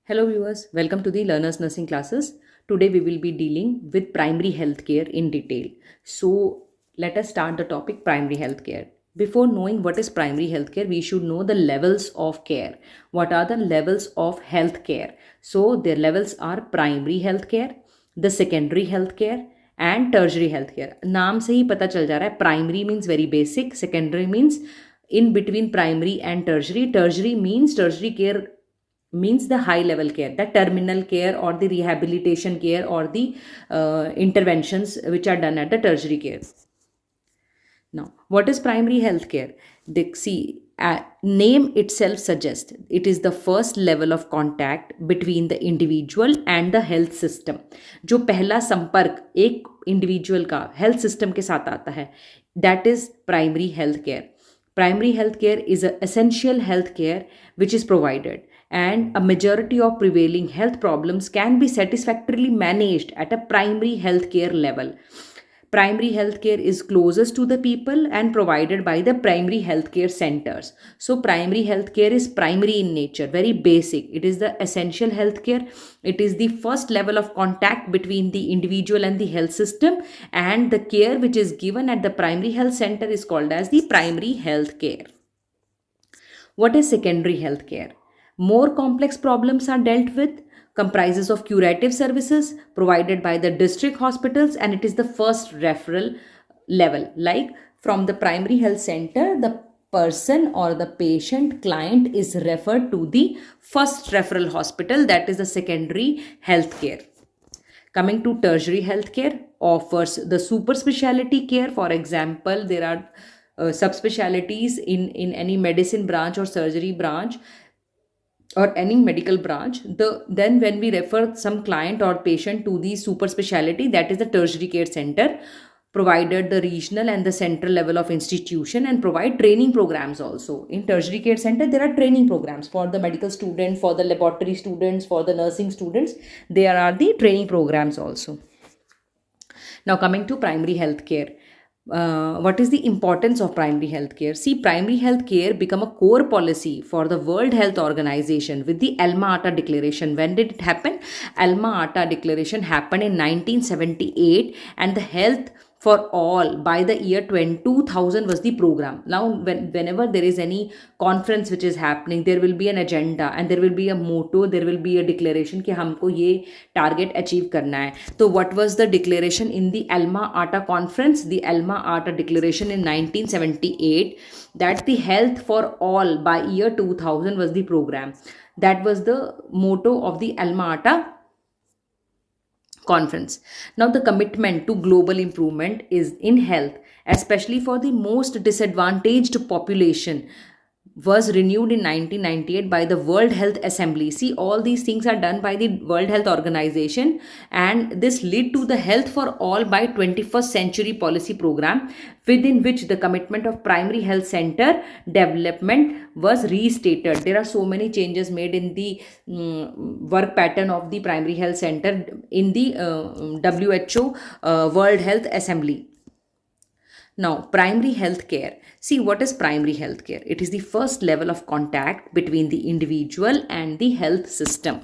Hello viewers, welcome to the Learners Nursing classes. Today we will be dealing with primary healthcare in detail. So let us start the topic primary healthcare. Before knowing what is primary healthcare, we should know the levels of care. What are the levels of healthcare? So their levels are primary healthcare, the secondary healthcare and tertiary healthcare. नाम से ही पता चल जा रहा है primary means very basic, secondary means in between primary and tertiary. Tertiary care means the high level care, the terminal care or the rehabilitation care or the interventions which are done at the tertiary care. Now what is primary health care? Name itself suggests it is the first level of contact between the individual and the health system. जो पहला संपर्क एक individual का health system के साथ आता है, that is primary health care. Primary health care is an essential health care which is provided, and a majority of prevailing health problems can be satisfactorily managed at a primary health care level. Primary health care is closest to the people and provided by the primary health care centers. So primary health care is primary in nature, very basic. It is the essential health care. It is the first level of contact between the individual and the health system, and the care which is given at the primary health center is called as the primary health care. What is secondary health care? More complex problems are dealt with, comprises of curative services provided by the district hospitals, and it is the first referral level. Like from the primary health center, the person or the patient client is referred to the first referral hospital, that is the secondary health care. Coming to tertiary healthcare, offers the super specialty care. For example, there are subspecialties in any medicine branch or surgery branch or any medical branch. Then when we refer some client or patient to the super specialty, that is the tertiary care center, provided the regional and the central level of institution, and provide training programs also. In tertiary care center, there are training programs for the medical student, for the laboratory students, for the nursing students. There are the training programs also. Now coming to primary health care. What is the importance of primary health care? See, primary health care become a core policy for the World Health Organization with the Alma-Ata Declaration. When did it happen? Alma-Ata Declaration happened in 1978, and the health for all by the year 2000 was the program. Now whenever there is any conference which is happening, there will be an agenda and there will be a motto, there will be a declaration कि हमको ये target achieve करना है. तो what was the declaration in the Alma-Ata conference? The Alma-Ata Declaration in 1978, that the health for all by year 2000 was the program. That was the motto of the Alma-Ata conference. Now the commitment to global improvement is in health, especially for the most disadvantaged population, was renewed in 1998 by the World Health Assembly. See, all these things are done by the World Health Organization, and this led to the health for all by 21st century policy program, within which the commitment of primary health center development was restated. There are so many changes made in the work pattern of the primary health center in the WHO World Health Assembly. Now, primary health care. See, what is primary health care? It is the first level of contact between the individual and the health system.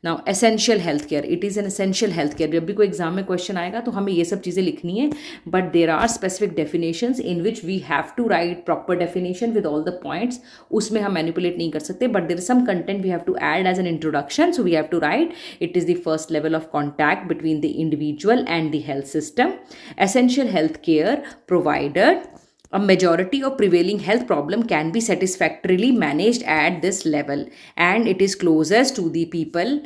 Now, essential health care. It is an essential health care. जब भी कोई exam में question आएगा तो हमें ये सब चीज़ें लिखनी है, but there are specific definitions in which we have to write proper definition with all the points. उसमें हम manipulate नहीं कर सकते, but there is some content we have to add as an introduction. So we have to write it is the first level of contact between the individual and the health system. Essential health care provided a majority of prevailing health problem can be satisfactorily managed at this level, and it is closest to the people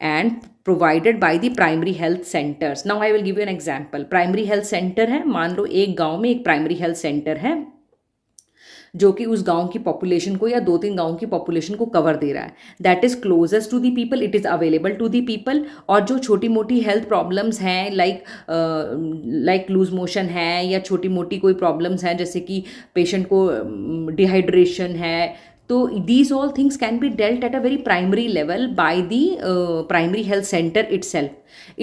and provided by the primary health centers. Now I will give you an example. Primary health center है, मान लो एक गांव में एक primary health center है जो कि उस गांव की पॉपुलेशन को या 2-3 गांव की पॉपुलेशन को कवर दे रहा है. That is closest to the people, it is available to the people. और जो छोटी मोटी हेल्थ प्रॉब्लम्स हैं लाइक लूज मोशन है या छोटी मोटी कोई प्रॉब्लम्स हैं, जैसे कि पेशेंट को डिहाइड्रेशन है, तो these all things can be dealt at a very primary level by the primary health center itself.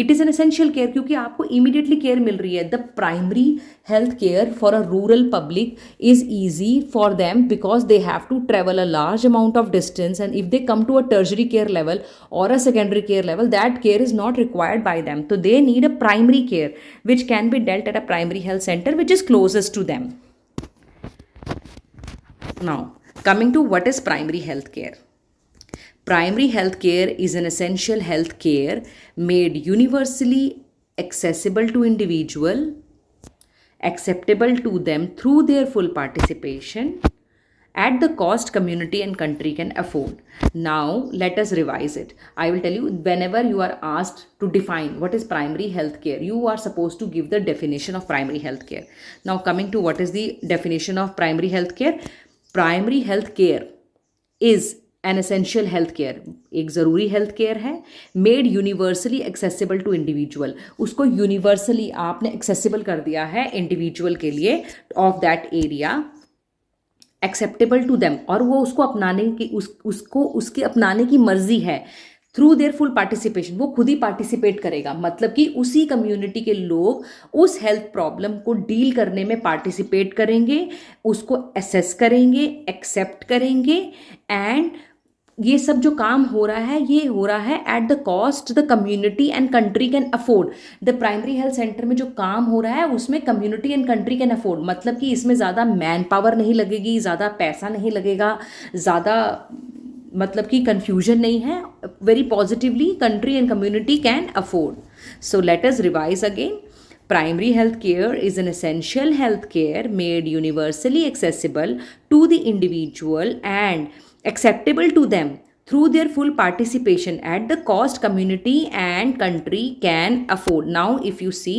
It is an essential care क्योंकि आपको immediately care मिल रही है. The primary health care for a rural public is easy for them because they have to travel a large amount of distance, and if they come to a tertiary care level or a secondary care level, that care is not required by them. So they need a primary care which can be dealt at a primary health center which is closest to them. Now, coming to what is primary health care. Primary health care is an essential health care made universally accessible to individual, acceptable to them through their full participation at the cost community and country can afford. Now, let us revise it. I will tell you, whenever you are asked to define what is primary health care, you are supposed to give the definition of primary health care. Now, coming to what is the definition of primary health care. Primary health care is an essential health care, एक ज़रूरी health care है, made universally accessible to individual. उसको universally आपने accessible कर दिया है individual के लिए of that area, acceptable to them, और वो उसको अपनाने की उसको उसके अपनाने की मर्जी है. थ्रू देयर फुल पार्टिसिपेशन, वो खुद ही पार्टिसिपेट करेगा, मतलब कि उसी कम्युनिटी के लोग उस हेल्थ प्रॉब्लम को डील करने में पार्टिसिपेट करेंगे, उसको असेस करेंगे, एक्सेप्ट करेंगे, एंड ये सब जो काम हो रहा है ये हो रहा है eight the cost the community and country can afford. The primary health centre में जो काम हो रहा है उसमें community and country can afford, मतलब कि इसमें ज़्यादा मैन पावर नहीं लगेगी, ज़्यादा पैसा नहीं लगेगा, ज़्यादा मतलब कि कंफ्यूजन नहीं है. Very positively country and community can afford. So let us revise again. Primary health care is an essential health care made universally accessible to the individual and acceptable to them through their full participation at the cost community and country can afford. Now, if you see,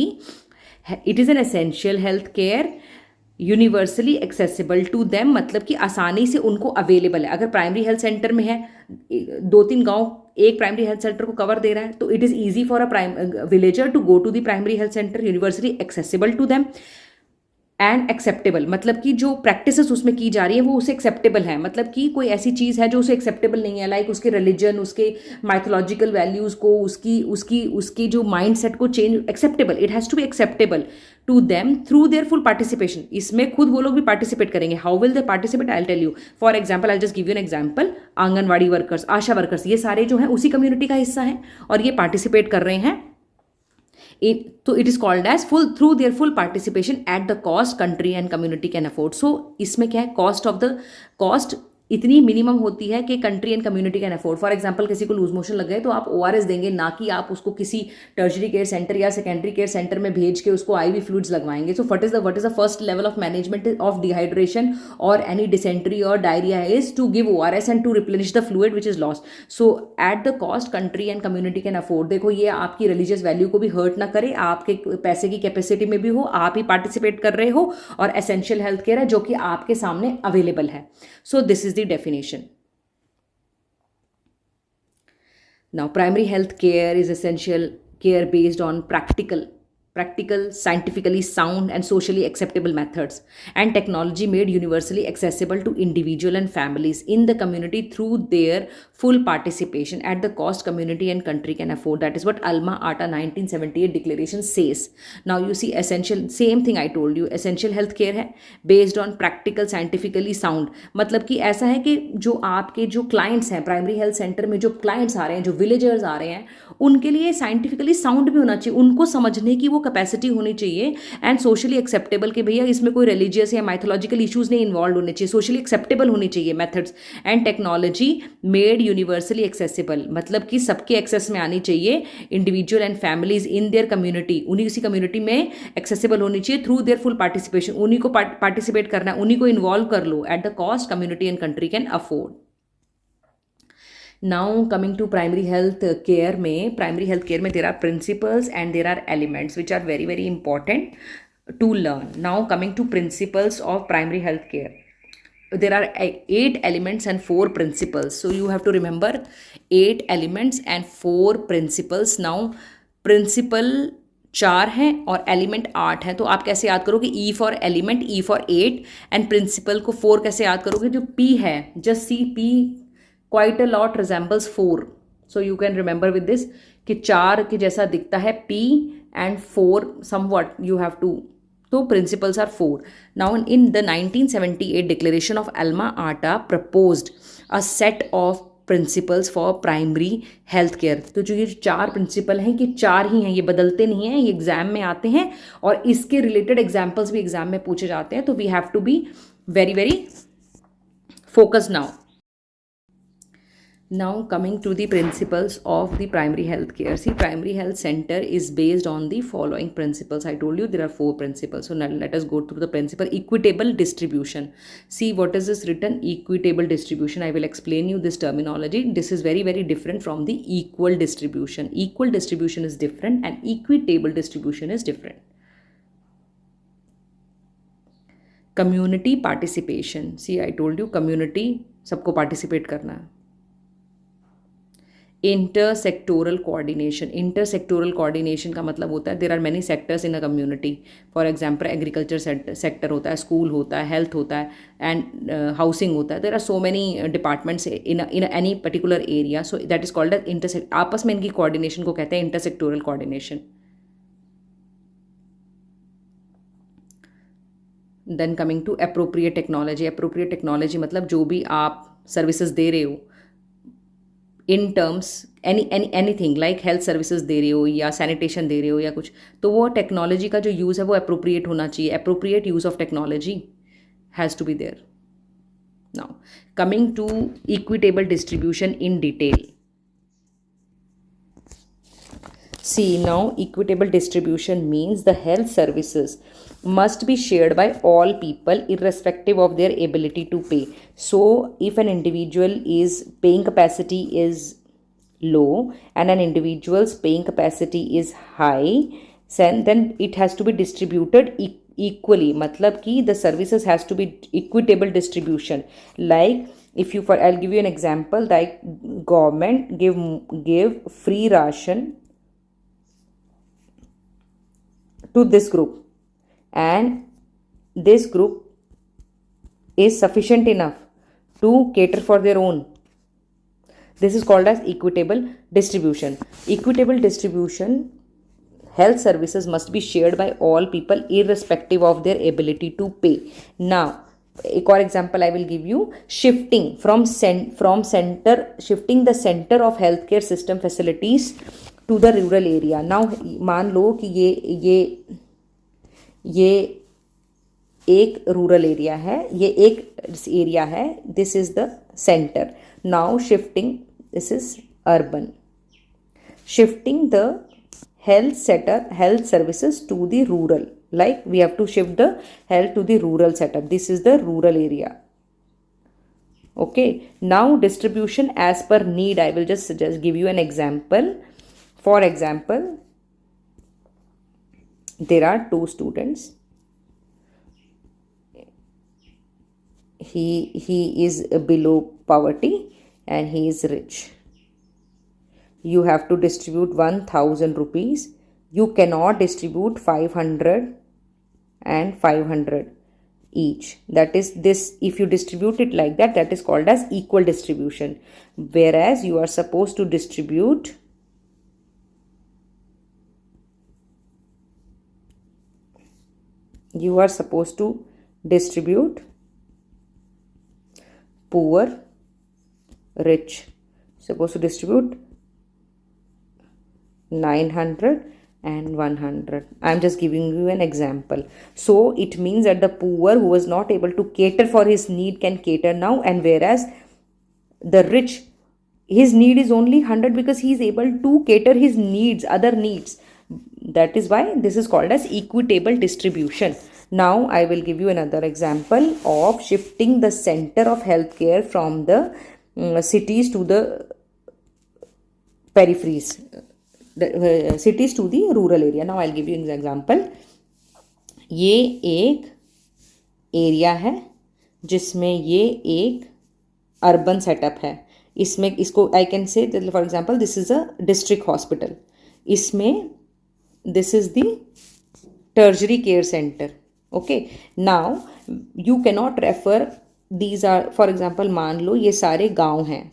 it is an essential health care universally accessible to them, मतलब कि आसानी से उनको available है. अगर primary health centre में है, 2-3 गांव एक प्राइमरी हेल्थ सेंटर को कवर दे रहा है, तो it is easy for a villager to go to the primary health centre, universally accessible to them and acceptable, मतलब कि जो प्रैक्टिसेस उसमें की जा रही है वो उसे एक्सेप्टेबल है. मतलब कि कोई ऐसी चीज़ है जो उसे एक्सेप्टेबल नहीं है, लाइक उसके रिलीजन, उसके माइथोलॉजिकल वैल्यूज़ को, उसकी जो माइंड सेट को change, acceptable, it has to be acceptable to them through their full participation. इसमें खुद वो लोग भी पार्टिसिपेट करेंगे. How will they participate, I will tell you. For example, I just give you an example. Anganwadi workers, Asha workers, ये सारे जो हैं उसी कम्युनिटी का हिस्सा हैं और ये पार्टिसिपेट कर रहे हैं. तो it is called as full through their full participation at the cost country and community can afford. So इसमें क्या है, कॉस्ट इतनी मिनिमम होती है कि country and community can afford. For example, किसी को लूज मोशन लग गए तो आप ORS देंगे, ना कि आप उसको किसी टर्शरी केयर सेंटर या सेकेंडरी केयर सेंटर में भेज के उसको IV फ्लूइड्स लगवाएंगे. So what is the first level of management of dehydration और एनी डिसेंट्री और diarrhoea is to give ORS and to replenish the fluid which is lost. So at the cost country and community can afford. देखो, ये आपकी religious value को भी hurt ना करे, आपके पैसे की कैपेसिटी में भी हो, आप ही पार्टिसिपेट कर रहे हो, और एसेंशियल हेल्थ केयर है जो कि आपके सामने अवेलेबल है. So this is the definition. Now, primary health care is essential care based on practical, scientifically sound and socially acceptable methods and technology made universally accessible to individual and families in the community through their full participation at the cost community and country can afford. That is what Alma Ata 1978 declaration says. Now you see, essential, same thing I told you, essential health care है based on practical, scientifically sound. मतलब कि ऐसा है कि जो आपके जो clients हैं प्राइमरी हेल्थ सेंटर में, जो clients आ रहे हैं, जो villagers आ रहे हैं, उनके लिए साइंटिफिकली साउंड भी होना चाहिए, उनको समझने की वो कैपेसिटी होनी चाहिए, एंड सोशली एक्सेप्टेबल कि भैया इसमें कोई रिलीजियस या माइथोलॉजिकल इश्यूज नहीं इन्वॉल्व होने चाहिए, सोशली एक्सेप्टेबल होनी चाहिए methods, and technology made universally accessible, मतलब कि सबके एक्सेस में आनी चाहिए, individual and families in their community, उन्हीं उसी कम्युनिटी में एक्सेसिबल होनी चाहिए थ्रू देयर फुल पार्टिसिपेशन. उन्हीं को पार्टिसिपेट करना है, उन्हीं को इन्वॉल्व कर लो at the cost community and country can afford. Now coming to primary health care में, primary health care में there are principles and there are elements which are very very important to learn. Now coming to principles of primary health care, there are 8 elements and 4 principles. So you have to remember 8 elements and 4 principles. Now principle 4 हैं और element 8 हैं, तो आप कैसे याद करोगे? E for element, E for 8 and principle को 4 कैसे याद करोगे? जो पी है, just see P quite a lot resembles 4, so you can remember with this कि 4 के जैसा दिखता है P and 4 somewhat you have to, तो principles are four. Now in the 1978 declaration of Alma Ata proposed a set of principles for primary health care. तो जो ये 4 principal हैं कि 4 ही हैं, ये बदलते नहीं हैं, ये एग्जाम में आते हैं और इसके रिलेटेड एग्जाम्पल्स भी एग्जाम में पूछे जाते हैं. तो we have to be very very focused now. Now coming to the principles of the primary health care. See, primary health center is based on the following principles. I told you there are 4 principles. So now let us go through the principle. Equitable distribution. See, what is this written? Equitable distribution. I will explain you this terminology. This is very very different from the equal distribution. Equal distribution is different and equitable distribution is different. Community participation. See, I told you community सबको participate करना है. Intersectoral coordination. Intersectoral coordination का मतलब होता है there are many sectors in a community. For example agriculture sector होता है, school होता है, हेल्थ होता है एंड हाउसिंग होता है. There are so many departments in any particular area. So that is called as intersect. आपस में इनकी कोऑर्डिनेशन को कहते हैं intersectoral coordination. Then coming to appropriate technology. Appropriate technology मतलब जो भी आप सर्विसेज दे रहे हो in terms anything like health services दे रहे हो या सैनिटेशन दे रहे हो या कुछ, तो वो टेक्नोलॉजी का जो यूज़ है वो अप्रोप्रिएट होना चाहिए. Appropriate use of technology has to be there. Now coming to equitable distribution in detail. See, now equitable distribution means the health services must be shared by all people irrespective of their ability to pay. So if an individual is paying capacity is low and an individual's paying capacity is high, then it has to be distributed equally. मतलब कि the services has to be equitable distribution. Like if you, I'll give you an example, like government give free ration to this group and this group is sufficient enough to cater for their own. This is called as equitable distribution. Equitable distribution, health services must be shared by all people irrespective of their ability to pay. Now एक और example I will give you. Shifting from centre, shifting the centre of health care system facilities to the rural area. Now मान लो कि ये एक rural area है, ये एक एरिया है, this is the centre. Now shifting, this is urban. Shifting the health services to the rural, like we have to shift the health to the rural setup. This is the rural area. Okay, now distribution as per need. I will just give you an example. For example, there are 2 students. He is below poverty and he is rich. You have to distribute 1000 rupees. You cannot distribute 500 and 500 each. That is this, if you distribute it like that, that is called as equal distribution. Whereas you are supposed to distribute poor, rich. Supposed to distribute 900 and 100. I am just giving you an example. So it means that the poor who was not able to cater for his need can cater now, and whereas the rich, his need is only 100 because he is able to cater his needs, other needs. That is why this is called as equitable distribution. Now I will give you another example of shifting the center of healthcare from the cities to the peripheries. Cities to the rural area. Now I'll give you an example. ये एक area है जिसमें ये एक urban setup है. इसमें इसको I can say for example this is a district hospital. इसमें this is the tertiary care center. Okay, now you cannot refer, these are for example, मान लो ये सारे गांव हैं,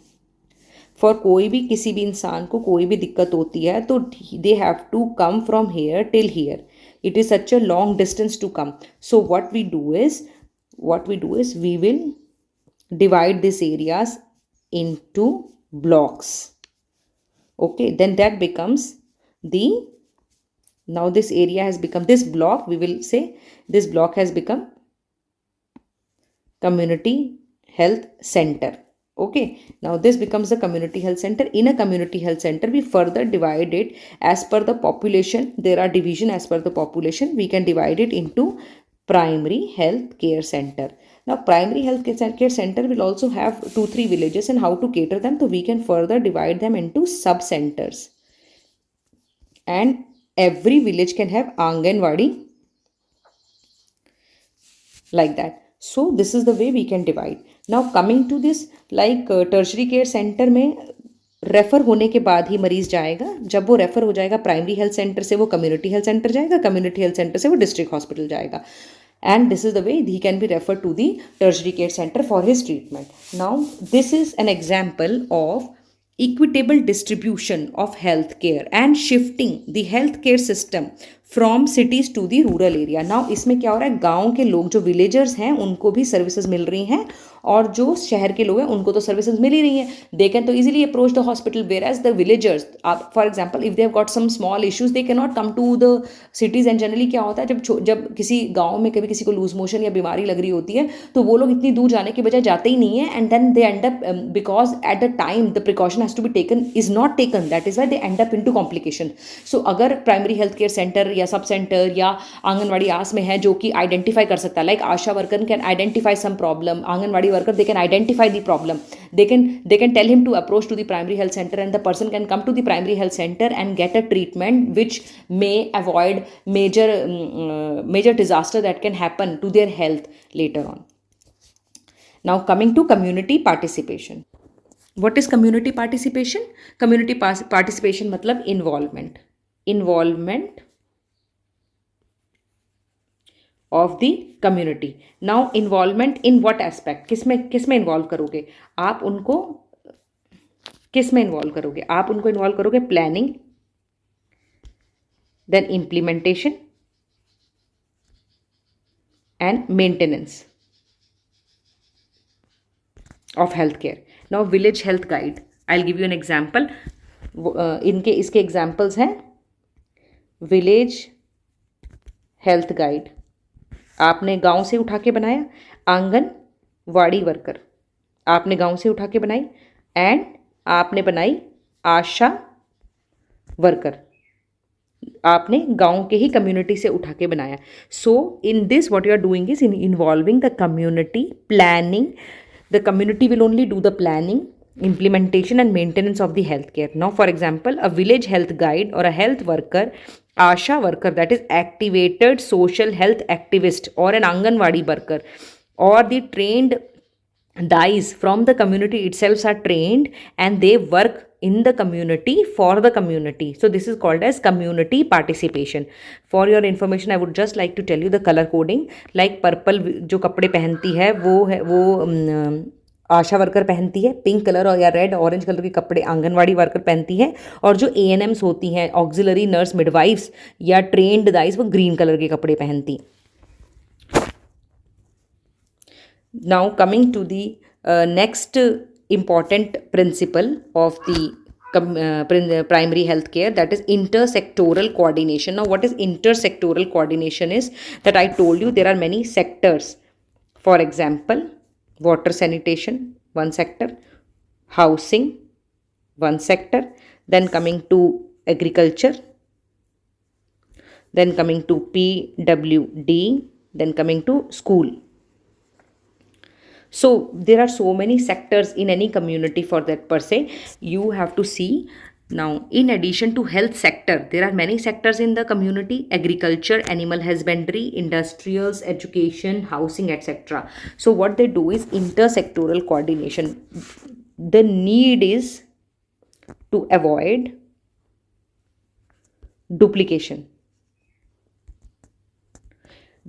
फॉर कोई भी किसी भी इंसान को कोई भी दिक्कत होती है तो they have to come from here till here, it is such a long distance to come. So what we do is we will divide these areas into blocks. Okay, then that becomes the, now this area has become, this block, we will say this block has become community health center. Okay, now this becomes the community health center. In a community health center we further divide it as per the population. There are division as per the population. We can divide it into primary health care center. Now primary health care center will also have 2-3 villages, and how to cater them, so we can further divide them into sub centers, and every village can have Anganwadi, like that. So this is the way we can divide. Now coming to this, like tertiary care center में refer होने के बाद ही मरीज़ जाएगा. जब वो refer हो जाएगा प्राइमरी हेल्थ सेंटर से, वो कम्युनिटी हेल्थ सेंटर जाएगा, कम्युनिटी हेल्थ सेंटर से वो डिस्ट्रिक्ट हॉस्पिटल जाएगा, and this is the way he can be referred to the tertiary care center for his treatment. Now this is an example of equitable distribution of healthcare and shifting the healthcare system from cities to the rural area. Now इसमें क्या हो रहा है, गांव के लोग जो villagers हैं उनको भी सर्विसेज मिल रही हैं, और जो शहर के लोग हैं उनको तो सर्विसेज मिल ही रही हैं. They can to easily approach the hospital, whereas the villagers, for example if they have got some small issues they can not come to the cities. And generally क्या होता है, जब किसी गाँव में कभी किसी को लूज मोशन या बीमारी लग रही होती है तो वो लोग इतनी दूर जाने की बजाय जाते ही नहीं है, and then they end up, because at the time the precaution has to be taken is not taken, that is why they end up into complication. So अगर प्राइमरी हेल्थ केयर सेंटर या sub centre या आंगनवाड़ी आस में है जो कि identify कर सकता है, like Asha worker can identify some problem, anganwadi worker they can identify the problem, they can tell him to approach to the primary health center, and the person can come to the primary health center and get a treatment which may avoid major disaster that can happen to their health later on. Now coming to community participation. What is community participation? Community participation मतलब involvement of the community. Now involvement in what aspect? किसमें involve करोगे आप उनको, किसमें involve करोगे आप उनको? Involve करोगे planning, then implementation and maintenance of healthcare. Now village health guide, I'll give you an example. इसके एग्जाम्पल्स हैं. विलेज हेल्थ गाइड आपने गांव से उठा के बनाया, आंगनवाड़ी वर्कर आपने गांव से उठा के बनाई, एंड आपने बनाई आशा वर्कर, आपने गांव के ही कम्युनिटी से उठा के बनाया. So in this what you are doing is in involving the community, planning. The community will only do the planning, implementation and maintenance of the healthcare. Now for example, a village health guide or a health worker, ASHA worker, that is activated social health activist, or an Anganwadi worker, or the trained DIs from the community itself are trained and they work in the community for the community. So this is called as community participation. For your information, I would just like to tell you the color coding. Like purple जो कपड़े पहनती है वो आशा worker पहनती है, pink colour और या red orange colour के कपड़े आंगनवाड़ी वर्कर पहनती है, और जो ANMs होती हैं, ऑक्सिलरी नर्स मिडवाइफ्स या ट्रेन्ड दाइस, वो ग्रीन कलर के कपड़े पहनती. Now coming to the next important principle of the primary health care, that is intersectoral coordination. Now what is intersectoral coordination is that I told you there are many sectors. For example, water sanitation, one sector, housing, one sector, then coming to agriculture, then coming to PWD, then coming to school. So there are so many sectors in any community for that per se. You have to see. Now in addition to health sector, there are many sectors in the community: agriculture, animal husbandry, industrials, education, housing, etc. So what they do is intersectoral coordination. The need is to avoid duplication.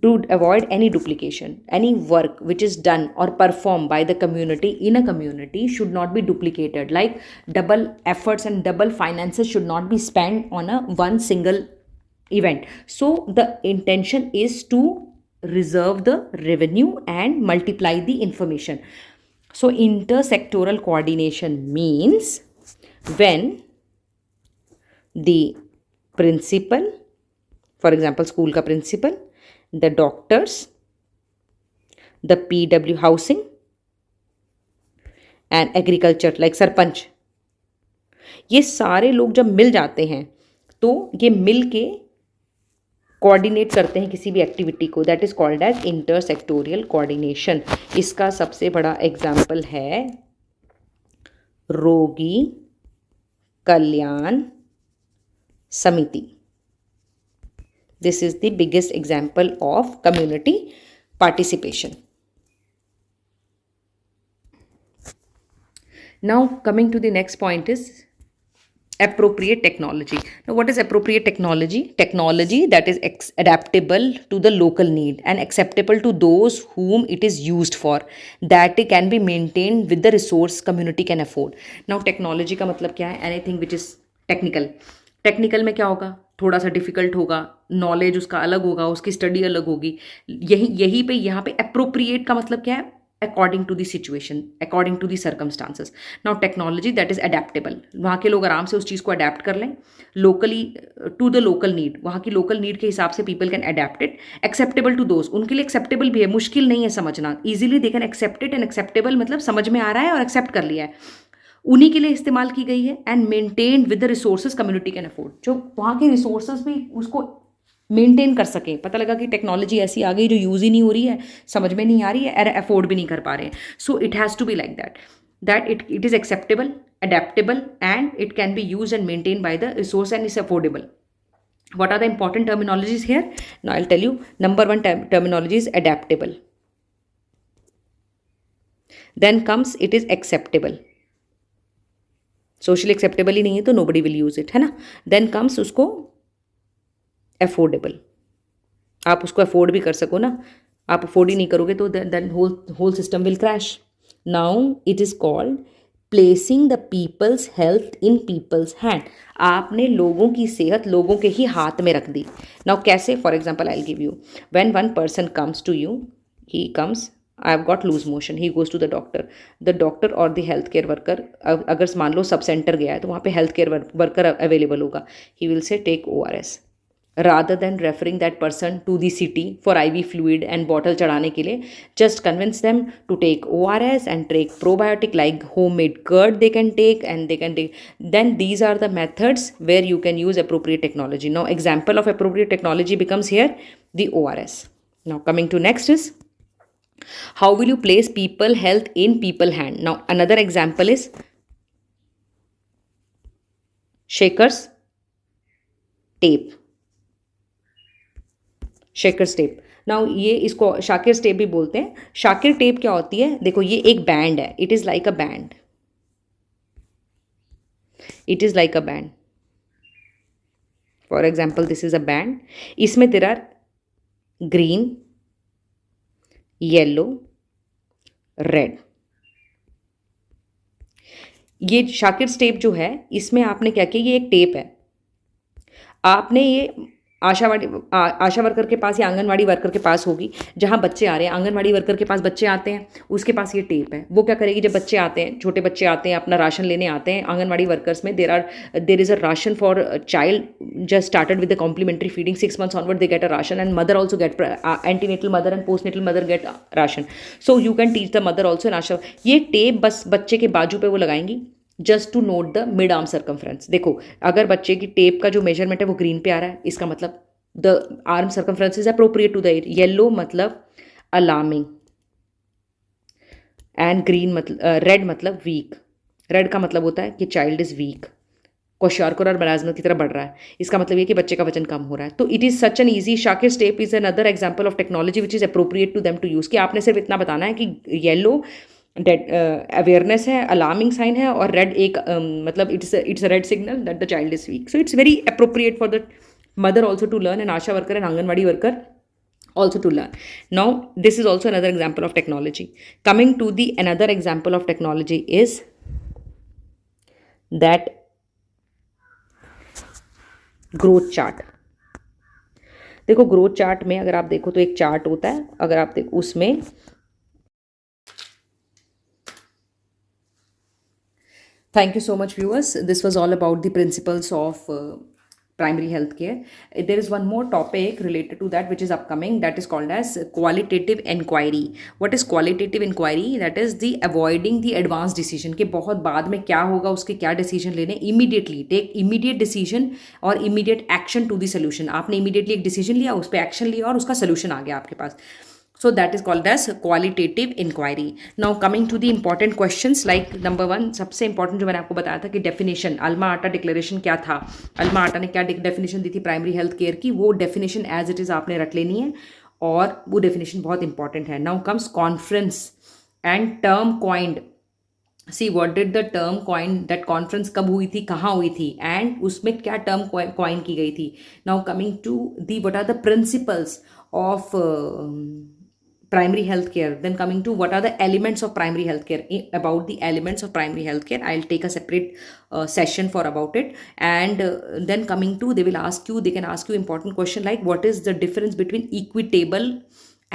to avoid any duplication. Any work which is done or performed by the community in a community should not be duplicated, like double efforts and double finances should not be spent on a one single event. So the intention is to reserve the revenue and multiply the information. So intersectoral coordination means when the principal, for example school का principal, the doctors, the PW housing and agriculture like sarpanch, ये सारे लोग जब मिल जाते हैं तो ये मिल के कोऑर्डिनेट करते हैं किसी भी एक्टिविटी को, that is called as intersectorial coordination. इसका सबसे बड़ा एग्जाम्पल है रोगी कल्याण समिति. This is the biggest example of community participation. Now coming to the next point is appropriate technology. Now what is appropriate technology? Technology that is adaptable to the local need and acceptable to those whom it is used for, that it can be maintained with the resource community can afford. Now technology का मतलब क्या है? Anything which is technical. Technical में क्या होगा? थोड़ा सा difficult होगा, नॉलेज उसका अलग होगा, उसकी स्टडी अलग होगी. यही पे यहाँ पे अप्रोप्रिएट का मतलब क्या है? According to the situation, according to the circumstances. Now technology that is adaptable, वहाँ के लोग आराम से उस चीज़ को अडेप्ट कर लें locally to the local need, वहाँ की लोकल नीड के हिसाब से people can adapt it. Acceptable to those, उनके लिए एक्सेप्टेबल भी है, मुश्किल नहीं है समझना, easily they can accept it. And acceptable मतलब समझ में आ रहा है और एक्सेप्ट कर लिया है, उन्हीं के लिए इस्तेमाल की गई है. And maintained with the resources community can afford, जो वहाँ के रिसोर्सेज भी उसको मेंटेन कर सकें. पता लगा कि टेक्नोलॉजी ऐसी आ गई जो यूज़ ही नहीं हो रही है, समझ में नहीं आ रही है, और अफोर्ड भी नहीं कर पा रहे हैं. So it has to be like that it is acceptable, adaptable, and it can be used and maintained by the resource and is affordable. What are the important terminologies here? Now I'll tell you. Number one terminology is adaptable. Then comes it is acceptable. Socially acceptable ही नहीं है तो nobody will use it, है ना. Then comes उसको affordable, आप उसको afford भी कर सको ना. आप अफोर्ड ही नहीं करोगे तो then whole system will crash. Now it is called placing the people's health in people's hand. आपने लोगों की सेहत लोगों के ही हाथ में रख दी. नाउ कैसे? For example I will give you. When one person comes to you, he comes, I have got loose motion, he goes to the doctor. The doctor और द हेल्थ केयर वर्कर, अगर मान लो sub centre गया है तो वहाँ पे health care worker available होगा. He will say take ORS rather than referring that person to the city for IV fluid and bottle चढ़ाने के लिए. Just convince them to take ORS and take probiotic like homemade curd they can take, and they can take. Then these are the methods where you can use appropriate technology. Now example of appropriate technology becomes here the ORS. Now coming to next is how will you place people health in people hand. Now another example is Shaker's tape. Shakers tape. Now ये इसको Shakir tape भी बोलते हैं. Shakir tape क्या होती है? देखो ये एक बैंड है. It is like a band. It is like a band. For example this is a band. इसमें there are green, yellow, red. ये शाकिर टेप जो है इसमें आपने क्या किया, ये एक टेप है. आपने ये आशा वर्कर के पास या आंगनवाड़ी वर्कर के पास होगी, जहाँ बच्चे आ रहे हैं, आंगनवाड़ी वर्कर के पास बच्चे आते हैं, उसके पास ये टेप है. वो क्या करेगी, जब बच्चे आते हैं, छोटे बच्चे आते हैं, अपना राशन लेने आते हैं, आंगनवाड़ी वर्कर्स में there is a ration for child just started with the complementary feeding. 6 months onward they get a ration, and mother also get antenatal mother and postnatal mother get ration. So you can teach the mother also. and ASHA, ये tape बस बच्चे के बाजू पे वो लगाएंगी just to note the mid arm circumference. देखो अगर बच्चे की टेप का जो मेजरमेंट है वो ग्रीन पे आ रहा है, इसका मतलब the arm circumference is appropriate to the age. Yellow मतलब अलार्मिंग, एंड ग्रीन मतलब रेड मतलब वीक. रेड का मतलब होता है कि चाइल्ड इज वीक, क्वेश्चन और मराजमत की तरफ बढ़ रहा है. इसका मतलब ये कि बच्चे का वजन कम हो रहा है. तो it is such an easy. Shakir tape is another example of technology which is appropriate to them to use. कि आपने सिर्फ इतना बताना है कि येलो डेट अवेयरनेस है, अलार्मिंग साइन है, और रेड एक मतलब it's a red signal that the child is weak. So it's very appropriate for the mother also to learn, and Asha worker and anganwadi worker also to learn. Now this is also another example of technology. Coming to the another example of technology is that growth chart. देखो growth chart में अगर आप देखो तो एक chart होता है, अगर आप देखो उसमें thank you so much, viewers. This was all about the principles of primary healthcare. There is one more topic related to that which is upcoming, that is called as qualitative inquiry. What is qualitative inquiry? That is the avoiding the advanced decision कि बहुत बाद में क्या होगा, उसके क्या decision लेने. Immediately take immediate decision और immediate action to the solution. आपने immediately एक decision लिया, उस पर action लिया और उसका solution आ गया आपके पास. So that is called as qualitative inquiry. Now coming to the important questions, like number one, सबसे important जो मैंने आपको बताया था कि definition, अल्मा आटा डिक्लेरेशन क्या था, अल्मा आटा ने क्या definition दी थी प्राइमरी हेल्थ केयर की, वो definition as it is आपने रट लेनी है और वो definition बहुत important है. Now comes conference and term coined. See what did the term coin, that conference कब हुई थी, कहाँ हुई थी, एंड उसमें क्या टर्म कॉइन की गई थी. Now coming to the what are the principles of primary healthcare. Then coming to what are the elements of primary healthcare. About the elements of primary healthcare, I'll take a separate session for about it. And then coming to, they can ask you important question like what is the difference between equitable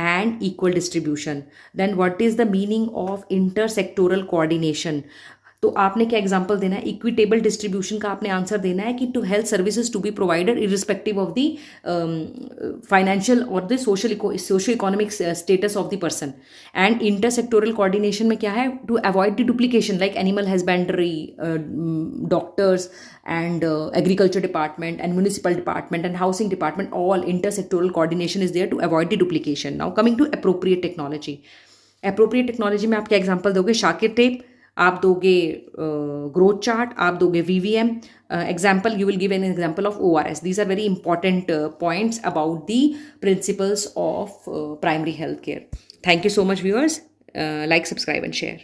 and equal distribution. Then what is the meaning of intersectoral coordination. तो आपने क्या example देना है, equitable distribution का आपने answer देना है कि to health services to be provided irrespective of the financial और the social economic status of the person. And intersectoral coordination में क्या है, to avoid the duplication like animal husbandry, doctors and agriculture department and municipal department and housing department, all intersectoral coordination is there to avoid the duplication. Now coming to appropriate technology. Appropriate technology में आप क्या example दोगे, Shakir tape, आप दोगे growth chart, आप दोगे VVM. Example you will give an example of ORS. These are very important points about the principles of primary health care. Thank you so much viewers. Like, subscribe and share.